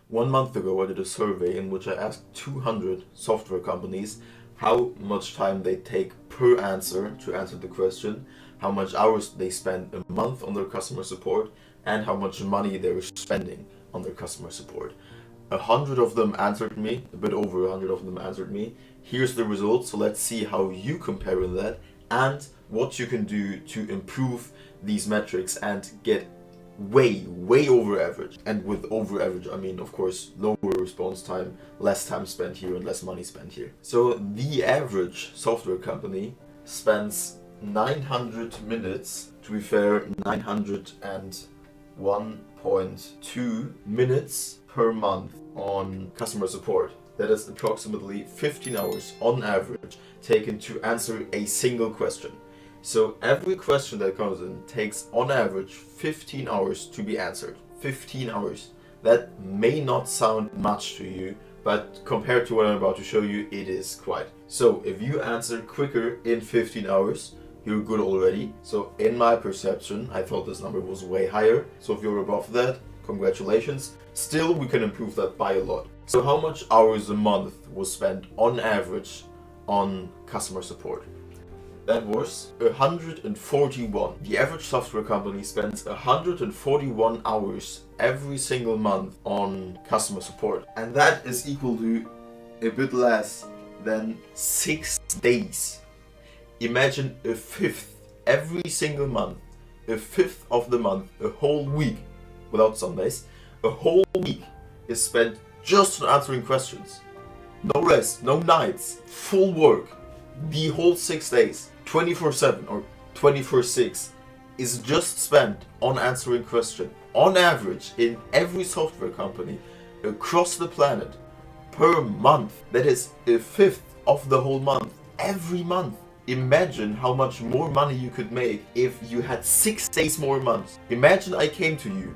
1 month ago, I did a survey in which I asked 200 software companies how much time they take per answer to answer the question, how much hours they spend a month on their customer support, and how much money they're spending on their customer support. 100 of them answered me, a bit over 100 of them answered me. Here's the results, so let's see how you compare with that and what you can do to improve these metrics and get way over average. And with over average, I mean, of course, lower response time, less time spent here and less money spent here. So the average software company spends 900 minutes, to be fair, 901.2 minutes per month on customer support. That is approximately 15 hours on average taken to answer a single question. So every question that comes in takes on average 15 hours to be answered. 15 hours. That may not sound much to you, but compared to what I'm about to show you, it is quite. So if you answer quicker in 15 hours, you're good already. So in my perception, I thought this number was way higher. So if you're above that, congratulations. Still, we can improve that by a lot. So how much hours a month was spent on average on customer support? That was 141. The average software company spends 141 hours every single month on customer support. And that is equal to a bit less than 6 days. Imagine a fifth every single month. A fifth of the month, a whole week, without Sundays, a whole week is spent just on answering questions. No rest, no nights, full work. The whole 6 days, 24/7 or 24/6 is just spent on answering questions. On average, in every software company across the planet per month. That is a fifth of the whole month, every month. Imagine how much more money you could make if you had 6 days more months. Imagine I came to you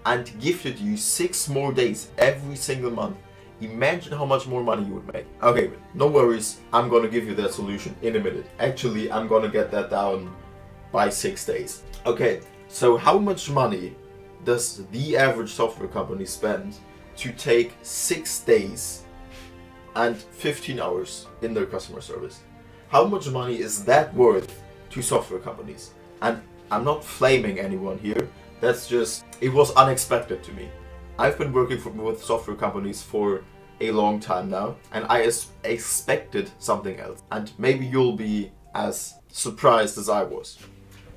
and gifted you 6 more days every single month. Imagine how much more money you would make. Okay, no worries, I'm gonna give you that solution in a minute. Actually, I'm gonna get that down by 6 days. Okay, so how much money does the average software company spend to take 6 days and 15 hours in their customer service? How much money is that worth to software companies? And I'm not flaming anyone here, that's just, it was unexpected to me. I've been working with software companies for a long time now, and I expected something else. And maybe you'll be as surprised as I was.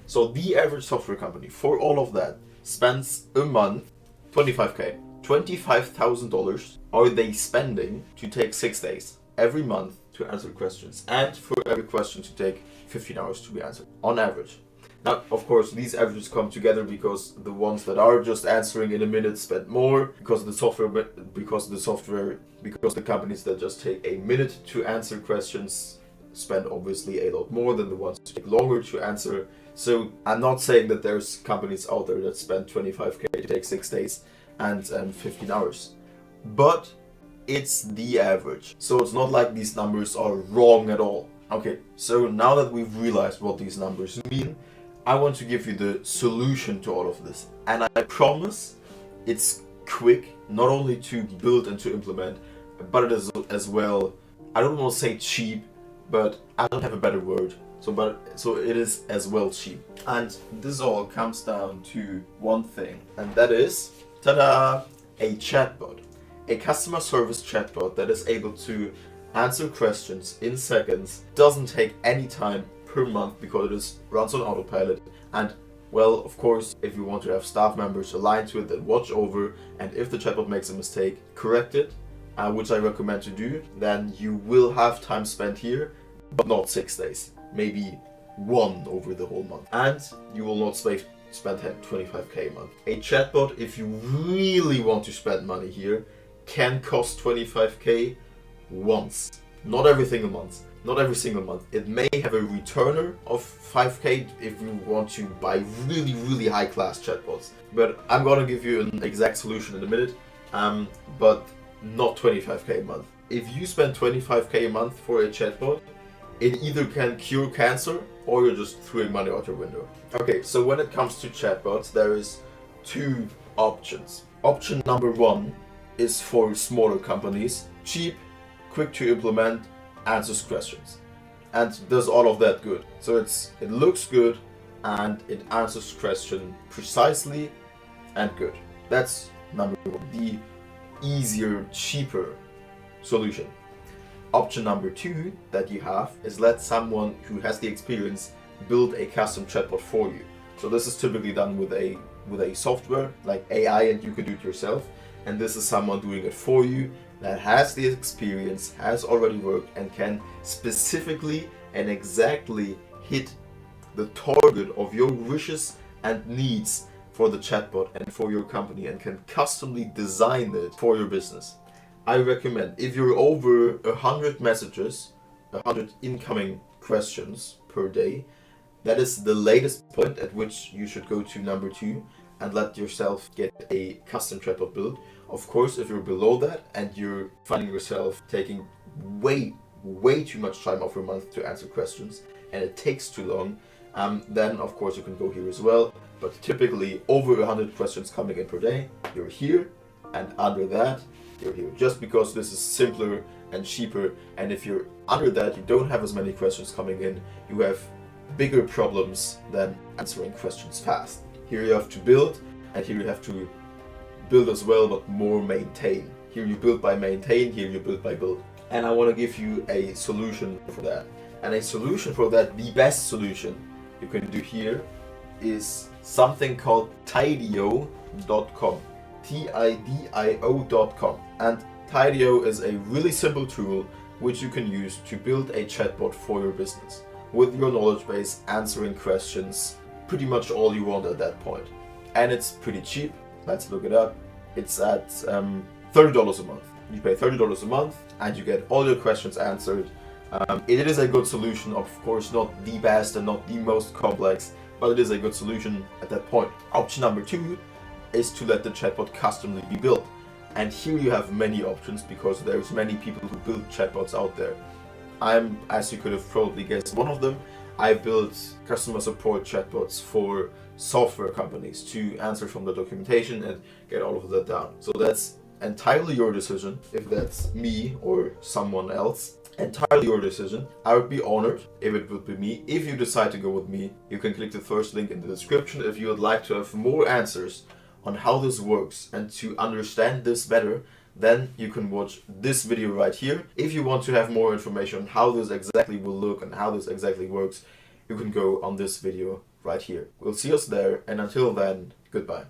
So the average software company, for all of that, spends a month $25K. $25,000 are they spending to take 6 days every month to answer questions, and for every question to take 15 hours to be answered, on average. Now, of course, these averages come together because the ones that are just answering in a minute spend more, because the companies that just take a minute to answer questions spend obviously a lot more than the ones that take longer to answer. So I'm not saying that there's companies out there that spend $25K to take 6 days and 15 hours, but it's the average. So it's not like these numbers are wrong at all. Okay, so now that we've realized what these numbers mean, I want to give you the solution to all of this. And I promise it's quick, not only to build and to implement, but it is as well, I don't want to say cheap, but I don't have a better word. So it is as well cheap. And this all comes down to one thing, and that is, ta-da, a chatbot. A customer service chatbot that is able to answer questions in seconds, doesn't take any time per month because it runs on autopilot. And well, of course, if you want to have staff members aligned to it that watch over, and if the chatbot makes a mistake, correct it, which I recommend to do, then you will have time spent here, but not 6 days, maybe 1 over the whole month, and you will not spend 25K a month. A chatbot, if you really want to spend money here, can cost 25K once, not every single month. Not every single month. It may have a returner of 5K if you want to buy really high class chatbots. But I'm gonna give you an exact solution in a minute, but not 25K a month. If you spend 25K a month for a chatbot, it either can cure cancer or you're just throwing money out your window. Okay, so when it comes to chatbots, there is 2 options. Option number 1 is for smaller companies, cheap, quick to implement, answers questions, and does all of that good. So it looks good and it answers question precisely and good. That's number one, the easier, cheaper solution. Option number two that you have is let someone who has the experience build a custom chatbot for you. So this is typically done with a software like AI, and you can do it yourself. And this is someone doing it for you that has the experience, has already worked, and can specifically and exactly hit the target of your wishes and needs for the chatbot and for your company, and can customly design it for your business. I recommend, if you're over 100 messages, 100 incoming questions per day, that is the latest point at which you should go to number two and let yourself get a custom chatbot built. Of course, if you're below that and you're finding yourself taking way too much time off your month to answer questions and it takes too long, then of course you can go here as well. But typically over 100 questions coming in per day, you're here, and under that, you're here. Just because this is simpler and cheaper, and if you're under that, you don't have as many questions coming in, you have bigger problems than answering questions fast. Here you have to build, and here you have to build as well, but more maintain. Here you build by maintain, here you build by build. And I want to give you a solution for that. And a solution for that, the best solution you can do here, is something called Tidio.com. Tidio.com. And Tidio is a really simple tool which you can use to build a chatbot for your business with your knowledge base, answering questions, pretty much all you want at that point. And it's pretty cheap. Let's look it up. It's at $30 a month. You pay $30 a month and you get all your questions answered. It is a good solution, of course, not the best and not the most complex, but it is a good solution at that point. Option number two is to let the chatbot customly be built. And here you have many options because there's many people who build chatbots out there. I'm, as you could have probably guessed, one of them. I built customer support chatbots for software companies to answer from the documentation and get all of that down. So that's entirely your decision, if that's me or someone else. Entirely your decision. I would be honored if it would be me. If you decide to go with me, you can click the first link in the description if you would like to have more answers on how this works and to understand this better. Then you can watch this video right here. If you want to have more information on how this exactly will look and how this exactly works, you can go on this video right here. We'll see us there, and until then, goodbye.